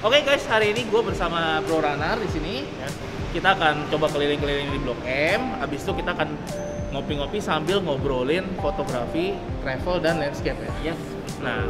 Oke guys, hari ini gue bersama Bro Runner di sini. Ya. Kita akan coba keliling-keliling di Blok M. Habis itu kita akan ngopi-ngopi sambil ngobrolin fotografi, travel dan landscape ya. Yes. Nah,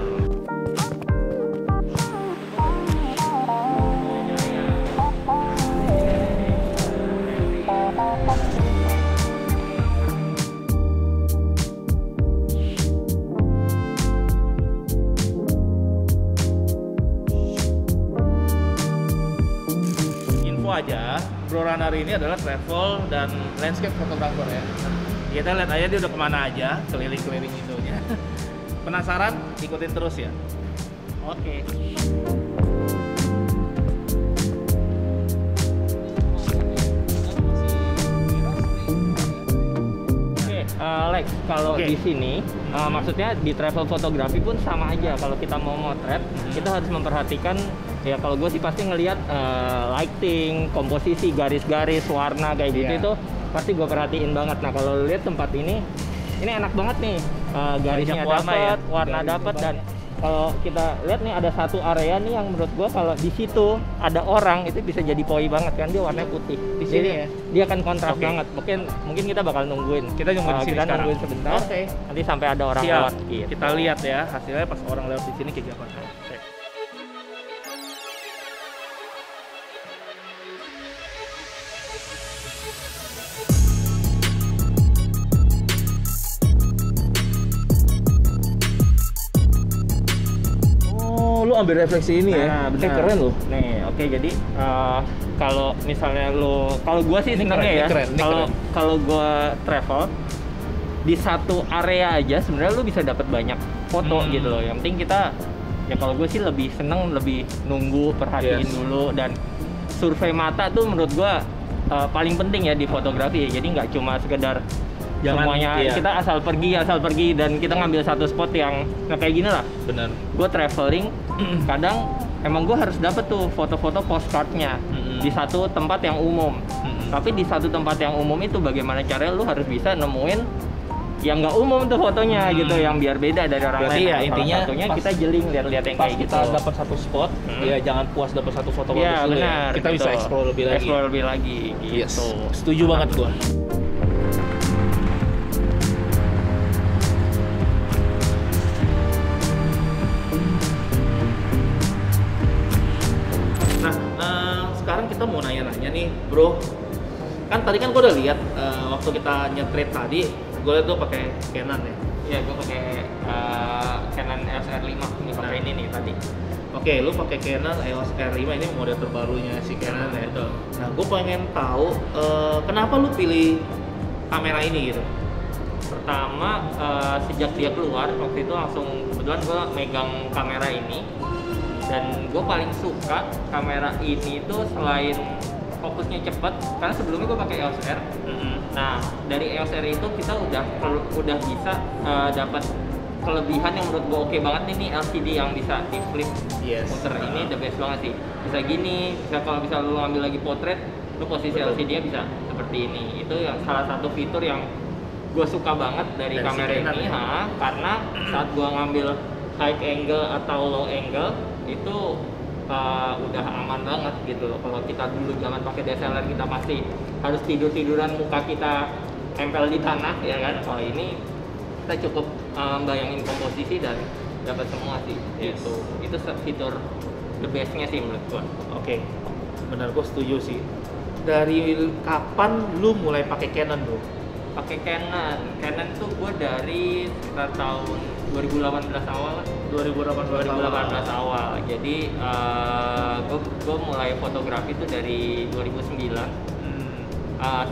aja, Bro Runner ini adalah travel dan landscape photographer ya. Kita lihat aja dia udah kemana aja, keliling-keliling Indonya. Penasaran? Ikutin terus ya. Oke. Lex, kalau di sini, maksudnya di travel fotografi pun sama aja. Kalau kita mau motret, kita harus memperhatikan. Ya kalau gue sih pasti ngelihat lighting, komposisi, garis-garis, warna kayak gitu itu pasti gue perhatiin banget. Nah kalau lihat tempat ini enak banget nih, garisnya dapat, warna dapat, dan kalau kita lihat nih ada satu area nih yang menurut gue kalau di situ ada orang itu bisa jadi poi banget kan, dia warnanya putih. Di sini ya, dia akan kontras banget. Mungkin kita bakal nungguin. Kita nungguin sebentar. Nanti sampai ada orang lewat. Gitu. Kita lihat ya hasilnya pas orang lewat di sini kayak apa. Lu ambil refleksi ini ya, keren loh. Nih, oke, jadi kalau misalnya kalau gua sih senengnya ya, kalau gua travel di satu area aja sebenarnya lu bisa dapat banyak foto gitu loh. Yang penting kita ya kalau gue sih lebih seneng, lebih nunggu, perhatiin dulu, dan survei mata tuh menurut gua paling penting ya di fotografi ya. Jadi nggak cuma sekedar semuanya kita asal pergi dan kita ngambil satu spot yang kayak gini lah. Bener. Gue traveling kadang emang gue harus dapet tuh foto-foto postcardnya di satu tempat yang umum. Tapi di satu tempat yang umum itu bagaimana caranya lu harus bisa nemuin yang nggak umum tuh fotonya gitu, yang biar beda dari orang lain. Ya, intinya satunya kita jeling lihat-lihat yang kayak gitu. Kita dapat satu spot, ya jangan puas dapat satu foto bagus dulu ya. Kita bisa explore lebih lagi. Gitu. Yes. Setuju banget gua. Sekarang kita mau nanya-nanya nih, Bro. Kan tadi kan gue udah lihat waktu kita nyetrit tadi, gue lihat tuh pakai Canon ya. Iya, gue pakai Canon EOS R5 ini, pakai ini nih tadi. Oke, lu pakai Canon EOS R5, ini model terbarunya si Canon ya. Nah, gue pengen tahu kenapa lu pilih kamera ini gitu. Pertama, sejak dia keluar waktu itu langsung kebetulan gue megang kamera ini. Dan gue paling suka kamera ini tuh selain fokusnya cepat, karena sebelumnya gue pakai EOS R. Nah dari EOS R itu kita udah bisa dapat kelebihan yang menurut gue oke banget nih LCD yang bisa di flip muter. Ini the best banget sih. Bisa gini, bisa kalau bisa lu ngambil lagi potret, lu posisi LCD-nya bisa seperti ini. Itu yang salah satu fitur yang gue suka banget dari kamera ini, karena saat gue ngambil high angle atau low angle itu udah aman banget gitu loh. Kalau kita dulu zaman pakai DSLR kita masih harus tiduran muka kita tempel di tanah ya kan. Kalau ini kita cukup bayangin komposisi dan dapat semua sih. Yes. Itu fitur the bestnya sih menurut gua. Oke, benar, gue setuju sih. Dari kapan lu mulai pakai Canon, bro? Pakai Canon tuh gua dari sekitar tahun 2018 awal lah. 2018 awal. Jadi gue mulai fotografi itu dari 2009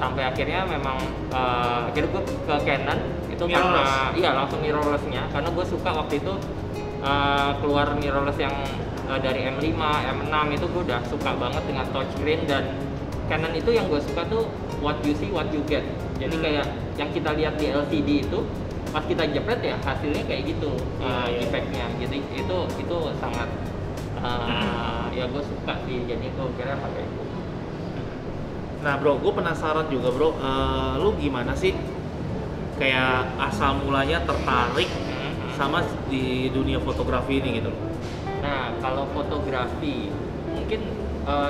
sampai akhirnya memang akhirnya gue ke Canon itu mirrorless. Karena iya langsung mirrorless-nya karena gue suka waktu itu keluar mirrorless yang dari M5, M6 itu gue udah suka banget dengan touchscreen, dan Canon itu yang gue suka tuh what you see what you get. Jadi kayak yang kita lihat di LCD itu pas kita jepret ya hasilnya kayak gitu efeknya. Jadi itu sangat ya gue suka sih, jadi gue kira pakai itu. Nah bro, gue penasaran juga bro, lu gimana sih kayak asal mulanya tertarik sama di dunia fotografi ini gitu? Nah kalau fotografi mungkin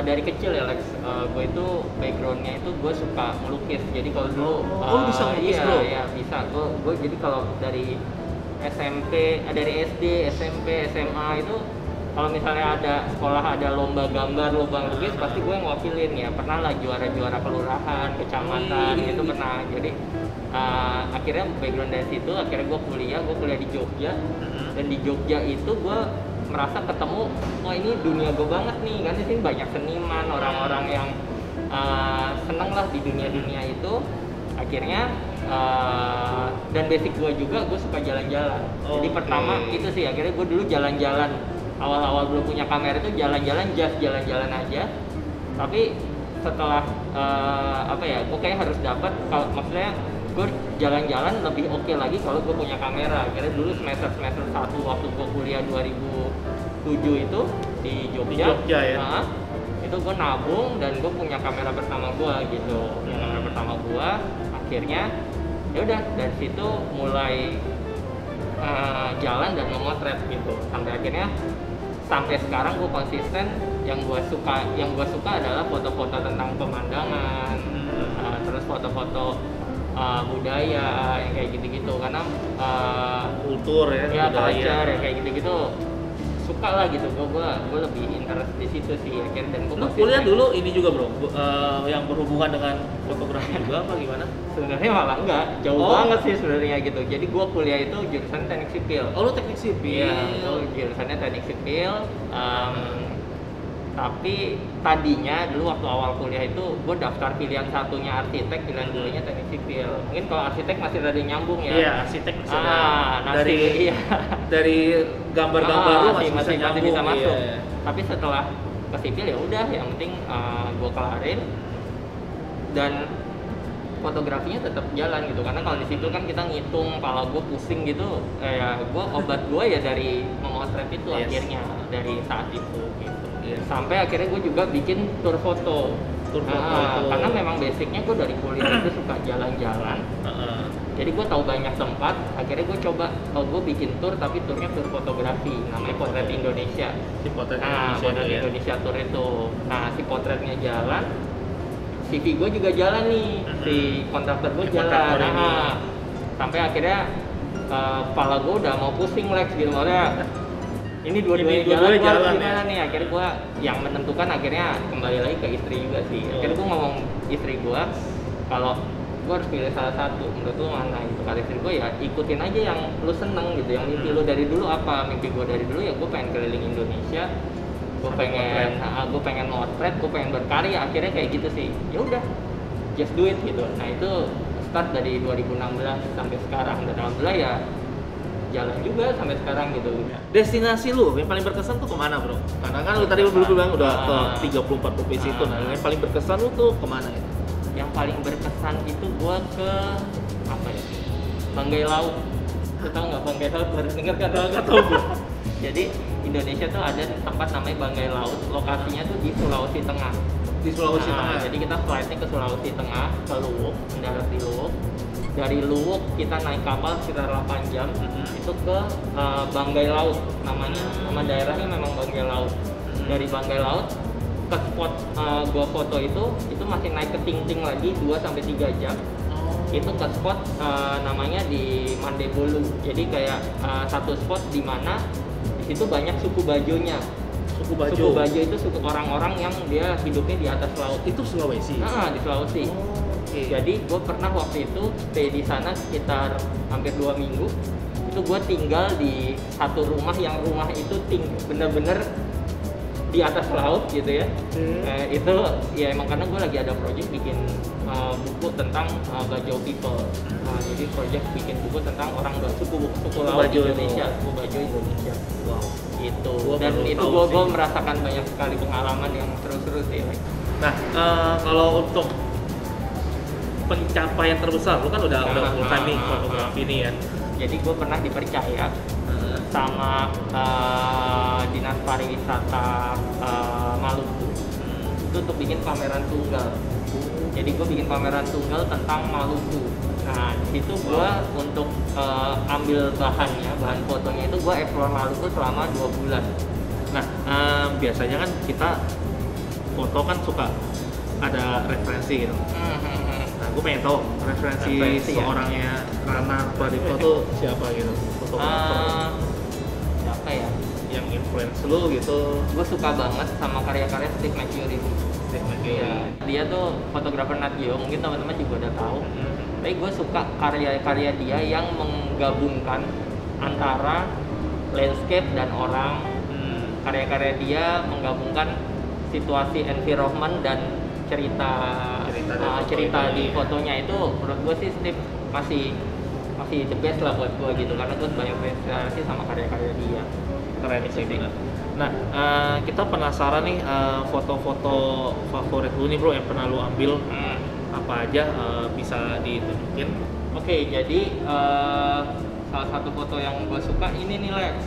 dari kecil ya Lex, gue itu backgroundnya itu gue suka melukis. Jadi kalau dulu lu bisa melukis iya, bro? Iya bisa. Gue jadi kalau dari SMP, dari SD, SMP, SMA itu kalau misalnya ada sekolah ada lomba gambar, lomba lukis, pasti gue yang wakilin ya. Pernah lah juara-juara kelurahan, kecamatan itu pernah. Jadi akhirnya background dari situ, akhirnya gue kuliah di Jogja. Dan di Jogja itu gue merasa ketemu, wah ini dunia gue banget nih, kan di sini banyak seniman, orang-orang yang seneng lah di dunia itu. Akhirnya dan basic gue juga, gue suka jalan-jalan. Jadi pertama itu sih, akhirnya gue dulu jalan-jalan. Awal-awal belum punya kamera itu jalan-jalan, just jalan-jalan aja. Tapi setelah apa ya, gue kayak harus dapat, kalau maksudnya gue jalan-jalan lebih oke lagi kalau gue punya kamera. Akhirnya dulu semester 1 waktu gue kuliah 2007 itu di Jogja, Ya? itu gue nabung dan gue punya kamera pertama gue gitu. Kamera pertama gue, akhirnya ya udah dari situ mulai jalan dan memotret gitu. Sampai akhirnya sampai sekarang gue konsisten, yang gue suka adalah foto-foto tentang pemandangan, terus foto-foto budaya yang kayak gitu-gitu, karena kultur ya, culture ya kayak gitu-gitu suka lah gitu. Gue lebih interest di situ sih akhirnya. Dan gue kuliah dulu ini juga bro, yang berhubungan dengan fotografi juga apa gimana? Sebenarnya malah enggak, jauh banget sih sebenarnya gitu. Jadi gue kuliah itu jurusan teknik sipil. Oh lu teknik sipil? Iya, jurusannya teknik sipil. Tapi tadinya dulu waktu awal kuliah itu gue daftar pilihan satunya arsitek, pilihan duanya teknik sipil. Mungkin kalau arsitek masih ada nyambung ya. Iya, arsitek masih ada. Dari gambar-gambar lu masih bisa masuk. Iya. Tapi setelah ke sipil ya udah, yang penting gue kelarin dan fotografinya tetap jalan gitu. Karena kalau di situ kan kita ngitung, kepala gue pusing gitu. Obat gue ya dari memotret itu. Akhirnya dari saat itu gitu. Sampai akhirnya gue juga bikin tour foto. Karena memang basicnya gue dari kuliah itu suka jalan-jalan. Jadi gue tahu banyak tempat. Akhirnya gue coba, gue bikin tour, tapi tournya tour fotografi, namanya Potret Indonesia. Potret Indonesia tour itu. Nah si potretnya jalan, CV gue juga jalan nih, si kontraktor gue jalan. Sampai akhirnya kepala gue udah mau pusing Lex gitu, makanya ini dua-duanya jalan gimana nih. Akhirnya gue yang menentukan, akhirnya kembali lagi ke istri juga sih. Akhirnya gue ngomong istri gue, kalau gue harus pilih salah satu, menurut lu mana gitu. Kata istri gue, ya ikutin aja yang lu seneng gitu, yang mimpi lu dari dulu apa. Mimpi gue dari dulu ya gue pengen keliling Indonesia, gue pengen motret, gue pengen berkarya. Akhirnya kayak gitu sih, ya udah just do it gitu. Nah itu start dari 2016 sampai sekarang, dan alhamdulillah ya jalan juga sampai sekarang gitu. Destinasi lu yang paling berkesan tuh kemana bro? Karena kan lu tadi belum bilang udah ke 34 provinsi itu. Nah yang paling berkesan lu tuh kemana itu? Yang paling berkesan itu gua ke apa ya? Banggai Laut. Lu tau nggak Banggai Laut? Baru denger kan? Nggak tahu bro. Jadi Indonesia tuh ada tempat namanya Banggai Laut. Lokasinya tuh di Sulawesi Tengah. Di Sulawesi Tengah. Jadi kita flightnya ke Sulawesi Tengah, ke Luwuk, mendarat di Luwuk. dari Luwuk kita naik kapal sekitar 8 jam itu ke Banggai Laut, nama daerahnya memang Banggai Laut. Dari Banggai Laut ke spot gua foto itu masih naik ke Ting-Ting lagi 2-3 jam. Itu ke spot namanya di Mandebolu. Jadi kayak satu spot di mana di situ banyak suku Bajonya. Suku Bajo itu suku orang-orang yang dia hidupnya di atas laut. Itu Sulawesi. Di Sulawesi. Jadi gue pernah waktu itu stay di sana sekitar hampir 2 minggu. Itu gue tinggal di satu rumah yang rumah itu bener-bener di atas laut gitu ya. Itu ya emang karena gue lagi ada project bikin buku tentang Bajo people. Jadi project bikin buku tentang orang suku laut Bajo Indonesia, suku Bajo Indonesia. Wow. Gitu. Gua Dan itu gue merasakan banyak sekali pengalaman yang seru-seru sih. Nah, kalau untuk pencapaian terbesar, lu kan udah full time nih fotografi ini ya. Jadi gue pernah dipercaya sama Dinas Pariwisata Maluku itu untuk bikin pameran tunggal. Jadi gue bikin pameran tunggal tentang Maluku. Nah, di situ gue untuk ambil bahan fotonya itu gue explore Maluku selama 2 bulan. Nah, biasanya kan kita foto kan suka ada referensi gitu. Nah, gue pengen tahu referensi seorangnya Rana Pradipto tuh siapa gitu, fotografer. Siapa ya? Yang influence lu gitu. Gue suka banget sama karya-karya Steve McCurry. Ya, dia tuh fotografer Nat Geo, mungkin teman-teman juga udah tahu. Tapi gue suka karya-karya dia yang menggabungkan antara landscape dan orang. Karya-karya dia menggabungkan situasi environment dan cerita di fotonya. Itu menurut gue sih Steve masih the best lah buat gue gitu, karena gue banyak inspirasi sama karya-karya dia. Keren sih. Nah, kita penasaran nih foto-foto favorit lu nih bro yang pernah lu ambil. Apa aja bisa ditunjukin? Oke, jadi salah satu foto yang gue suka ini nih Lex.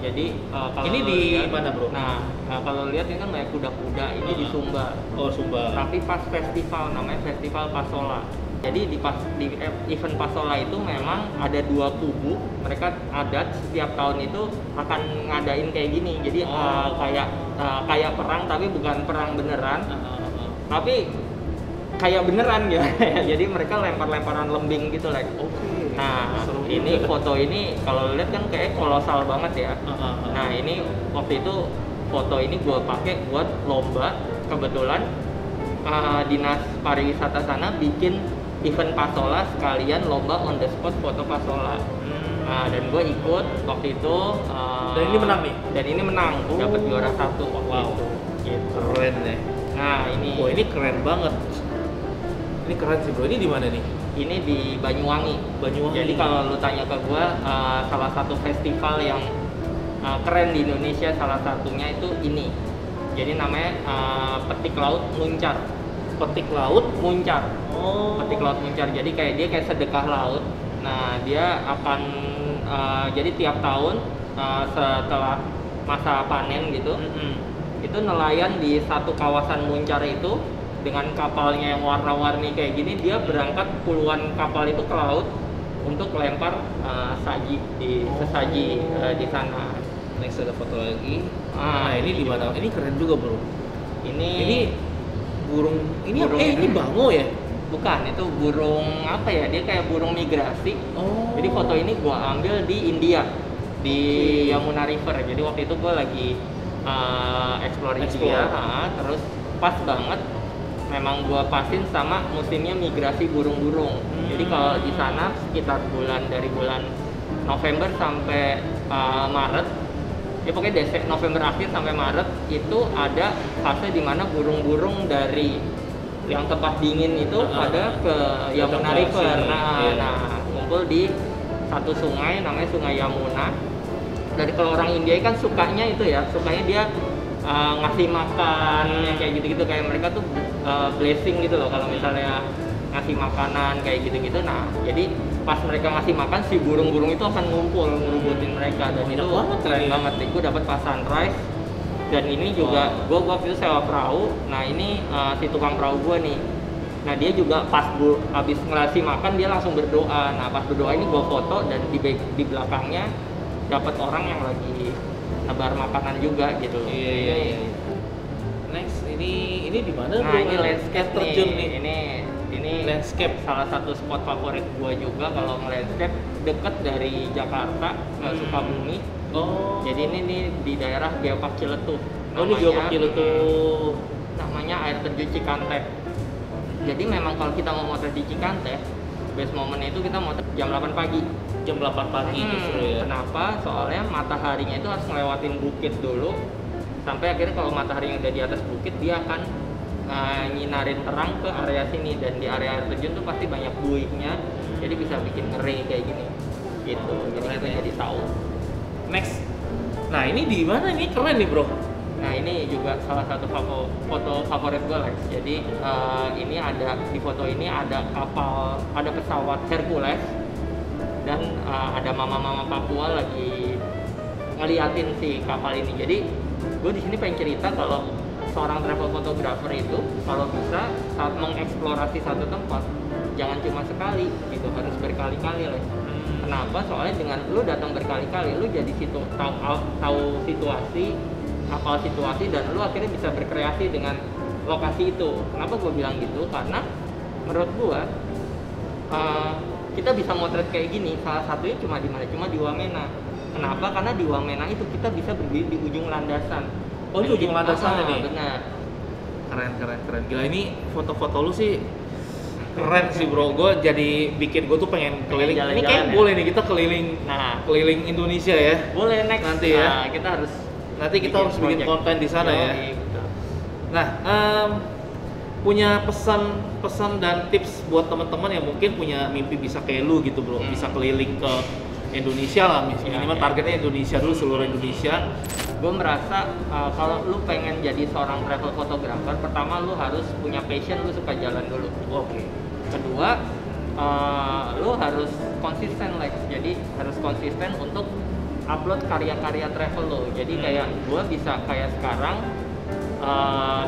Jadi kalau ini di mana bro? Nah, kalau lihat ini kan banyak kuda-kuda, ini di Sumbar. Oh, Sumbar. Tapi pas festival, namanya Festival Pasola. Jadi di event Pasola itu memang ada 2 kubu. Mereka adat setiap tahun itu akan ngadain kayak gini. Jadi kayak perang tapi bukan perang beneran. Tapi kayak beneran ya. Jadi mereka lempar-lemparan lembing gitu like. Nah, ini foto ini kalau lihat kan kayak kolosal banget ya. Nah, ini waktu itu foto ini gue pakai buat lomba. Kebetulan Dinas Pariwisata sana bikin event Pasola sekalian lomba on the spot foto Pasola. Nah, dan gue ikut waktu itu. Dan ini menang nih? Dan ini menang, dapat juara 1 waktu itu. Gitu. Keren deh. Nah, ini. Wah, ini keren banget. Ini keren sih bro. Ini di mana nih? Ini di Banyuwangi. Jadi kalau lu tanya ke gua, salah satu festival yang keren di Indonesia, salah satunya itu ini. Jadi namanya Petik Laut Muncar. Petik Laut Muncar. Petik Laut Muncar. Jadi kayak dia kayak sedekah laut. Nah, dia akan jadi tiap tahun setelah masa panen gitu, itu nelayan di satu kawasan Muncar itu dengan kapalnya yang warna-warni kayak gini, dia berangkat puluhan kapal itu ke laut untuk lempar sesaji di sana. Next ada foto lagi. Nah, ini di mana? Ini keren juga bro. Ini burung. Ini bango ya? Bukan, itu burung apa ya? Dia kayak burung migrasi. Jadi foto ini gua ambil di India, di Yamuna River. Jadi waktu itu gua lagi explore India, terus pas banget. Memang gua pasin sama musimnya migrasi burung-burung. Jadi kalau di sana sekitar dari bulan November sampai Maret, ya pokoknya November akhir sampai Maret itu ada fase di mana burung-burung dari yang tempat dingin itu pada ke Yamuna River. Nah, ngumpul di satu sungai namanya Sungai Yamuna. Dari kalau orang India kan sukanya dia ngasih makan yang kayak gitu-gitu, kayak mereka tuh blessing gitu loh kalau misalnya ngasih makanan kayak gitu-gitu. Nah, jadi pas mereka ngasih makan si burung-burung itu akan ngumpul ngerubutin mereka, dan itu keren banget. Gue dapat pas sunrise, dan ini juga gue waktu itu sewa perahu. Nah, ini si tukang perahu gue nih, Nah dia juga pas habis ngelasi makan dia langsung berdoa. Nah pas berdoa ini gue foto dan di belakangnya dapat orang yang lagi nebar makanan juga gitu. Iya. Next, ini di mana? Nah ini landscape terjun nih. Ini Landscape. salah satu spot favorit gue juga kalau landscape, deket dari Jakarta ke Sukabumi. Oh. Jadi ini nih di daerah Geopark Ciletuh. Oh ini Geopark Ciletuh. Namanya air terjun Cikante. Jadi memang kalau kita mau motret di Cikante, best moment itu kita motret jam 8 pagi. Jam 8 pagi justru ya. Kenapa? Soalnya mataharinya itu harus ngelewatin bukit dulu. Sampai akhirnya kalau mataharinya udah di atas bukit, dia akan nyinarin terang ke area sini. Dan di area air terjun tuh pasti banyak buihnya. Jadi bisa bikin ngeri kayak gini. Gitu. Jadi kita jadi tahu. Next. Nah ini di mana ini? Keren nih bro. Nah ini juga salah satu foto favorit gue Lex. Jadi ini ada di foto ini ada kapal, ada pesawat Hercules dan ada mama-mama Papua lagi ngeliatin si kapal ini. Jadi gue di sini pengen cerita kalau seorang travel photographer itu kalau bisa saat mengeksplorasi satu tempat jangan cuma sekali gitu, harus berkali-kali Lex. Kenapa? Soalnya dengan lu datang berkali-kali, lu jadi tahu situasi, hafal situasi, dan lu akhirnya bisa berkreasi dengan lokasi itu. Kenapa gue bilang gitu? Karena menurut gue kita bisa motret kayak gini, salah satunya cuma di mana? Cuma di Wamena. Kenapa? Karena di Wamena itu kita bisa berdiri di ujung landasan. Oh di ujung landasan ini? Benar. Keren. Gila ini foto-foto lu sih keren sih bro. Gue jadi bikin gue tuh pengen keliling. Ini kayak boleh nih kita keliling. Nah, keliling Indonesia ya. Boleh next nanti ya. Kita harus bikin konten di sana ya. Betul. Nah, punya pesan dan tips buat teman-teman yang mungkin punya mimpi bisa kayak lu gitu bro, bisa keliling ke Indonesia lah, minimal targetnya Indonesia dulu, seluruh Indonesia. Gue merasa kalau lu pengen jadi seorang travel photographer, pertama lu harus punya passion, lu suka jalan dulu. Oke. Kedua, lu harus konsisten Lex. Jadi harus konsisten untuk upload karya-karya travel lo. Jadi kayak gue bisa kayak sekarang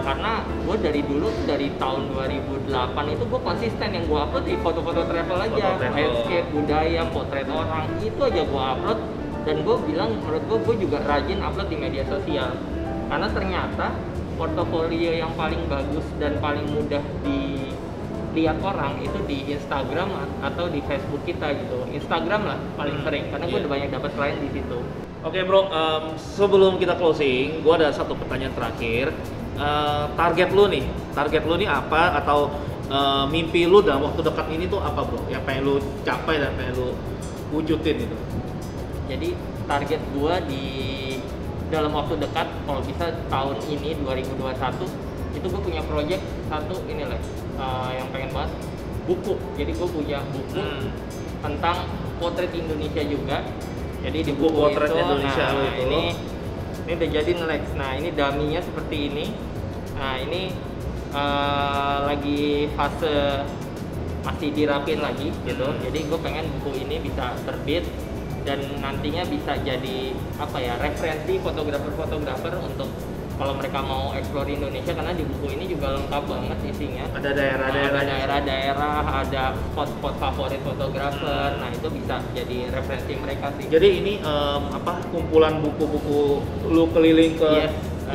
karena gue dari dulu, dari tahun 2008 itu gue konsisten yang gue upload di foto-foto travel aja, landscape, budaya, potret orang, itu aja gue upload. Dan gue bilang menurut gue juga rajin upload di media sosial karena ternyata portofolio yang paling bagus dan paling mudah dilihat orang itu di Instagram atau di Facebook kita gitu. Instagram lah paling sering karena gue udah banyak dapat klien di situ. Oke bro, sebelum kita closing, gue ada satu pertanyaan terakhir. Target lu nih apa, atau mimpi lu dalam waktu dekat ini tuh apa bro? Yang pengen lu capai dan pengen lu wujudin itu? Jadi target gue di dalam waktu dekat, kalau bisa tahun ini 2021 itu gue punya project satu ini lah, yang pengen banget buku. Jadi gue punya buku tentang potret Indonesia juga. Jadi di buku potret itu, Indonesia ini udah jadi Lex. Nah ini dummy-nya seperti ini. Nah ini lagi fase masih dirapin lagi gitu. Jadi gue pengen buku ini bisa terbit dan nantinya bisa jadi apa ya, referensi fotografer untuk kalau mereka mau explore Indonesia, karena di buku ini juga lengkap banget isinya. Ada daerah-daerah, ada spot-spot favorit fotografer. Nah itu bisa jadi referensi mereka sih. Jadi ini kumpulan buku-buku lu keliling ke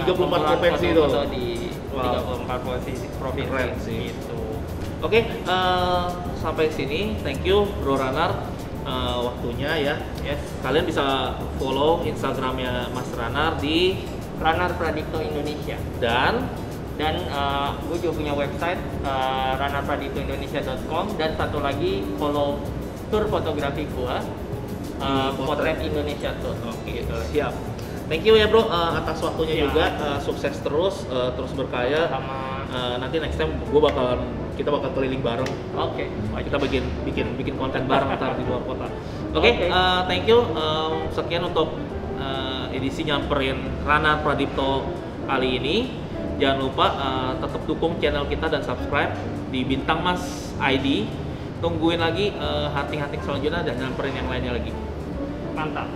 34 provinsi itu. Di 34 provinsi gitu. Oke, sampai sini. Thank you Bro Ranar waktunya ya. Yes. Kalian bisa follow Instagramnya Mas Ranar di Ranar Pradipto Indonesia. Dan gue juga punya website ranarpradiptoindonesia.com, dan satu lagi follow tour fotografi gue Potret Indonesia Tour. Oke, siap. Thank you ya bro atas waktunya juga. Sukses terus berkarya. Sama nanti next time kita bakal keliling bareng. Oke. Kita bikin konten bareng ntar di luar kota. Oke. Thank you. Sekian untuk edisi nyamperin Ranar Pradipto kali ini. Jangan lupa tetap dukung channel kita dan subscribe di Bintang Mas ID. Tungguin lagi hunting-hunting selanjutnya dan nyamperin yang lainnya lagi. Mantap.